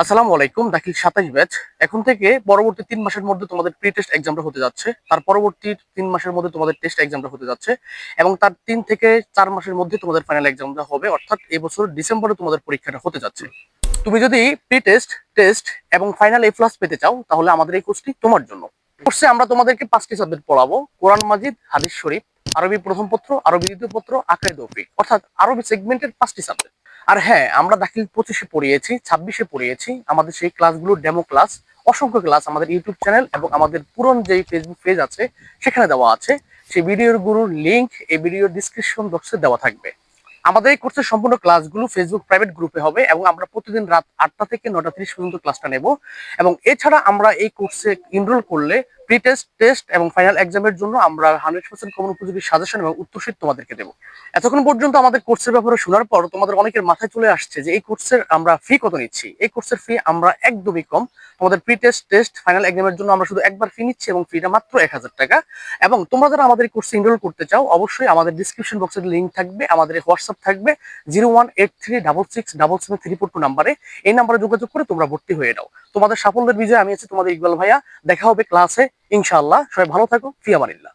আসসালামু আলাইকুম। দাখিল 27 ব্যাচ। এখন থেকে পরবর্তী 3 মাসের মধ্যে তোমাদের প্রি টেস্ট এক্সামটা হতে যাচ্ছে। তার পরবর্তী 3 মাসের মধ্যে তোমাদের টেস্ট এক্সামটা হতে যাচ্ছে এবং তার 3 থেকে 4 মাসের মধ্যে তোমাদের ফাইনাল এক্সামটা হবে, অর্থাৎ এই বছর ডিসেম্বরে তোমাদের পরীক্ষাটা হতে যাচ্ছে। তুমি যদি প্রি টেস্ট, টেস্ট এবং ফাইনাল এ প্লাস পেতে চাও তাহলে আমাদের এই কোর্সটি তোমার জন্য। কোর্সে আমরা তোমাদেরকে 5টি সাবজেক্ট পড়াবো: কোরআন মাজিদ, হাদিস শরীফ, আরবি প্রথম পত্র, আরবি দ্বিতীয় পত্র, আকিদা ও ফিকহ, অর্থাৎ আরবি সেগমেন্টের 5টি সাবজেক্ট। আর হ্যাঁ, আমরা দাখিল 25-এ পড়িয়েছি, 26-এ পড়িয়েছি। আমাদের সেই ক্লাসগুলো ডেমো ক্লাস, অসংখ্য ক্লাস আমাদের ইউটিউব চ্যানেল এবং আমাদের পুরনো যেই ফেসবুক পেজ আছে সেখানে দেওয়া আছে। সেই ভিডিওগুলোর লিংক এই ভিডিওর ডিসক্রিপশন বক্সে দেওয়া থাকবে। আমাদের এই কোর্সের সম্পূর্ণ ক্লাসগুলো ফেসবুক প্রাইভেট গ্রুপে হবে এবং আমরা প্রতিদিন রাত 8টা থেকে 9টা 30 পর্যন্ত ক্লাসটা নেব। এবং এছাড়া আমরা এই কোর্সে এনরোল করলে প্রি টেস্ট, টেস্ট এবং ফাইনাল এক্সামের জন্য আমরা 100% কমন উপযোগী সাজেশন এবং উত্তরসূরি তোমাদেরকে দেবো। এতক্ষণ পর্যন্ত আমাদের কোর্সের ব্যাপারে শোনার পর তোমাদের অনেকের মাথায় চলে আসছে যে এই কোর্সের আমরা ফি কত নিচ্ছি। এই কোর্সের ফি আমরা একদমই কম। তোমাদের প্রি টেস্ট, টেস্ট, ফাইনাল এক্সামের জন্য আমরা শুধু একবার ফি নিচ্ছি এবং ফিটা মাত্র 1000 টাকা। এবং তোমরা যারা আমাদের কোর্সে এনরোল করতে চাও অবশ্যই আমাদের ডিসক্রিপশন বক্সের লিঙ্ক থাকবে, আমাদের হোয়াটসঅ্যাপ থাকবে 0183667734 নাম্বারে। এই নাম্বারে যোগাযোগ করে তোমরা ভর্তি হয়ে নাও। তোমাদের সাফল্যের বিজয় আমি আছি, তোমাদের ইকবাল ভাইয়া। দেখা হবে ক্লাসে ইনশাআল্লাহ। সবাই ভালো থাকো। ফি আমানিল্লাহ।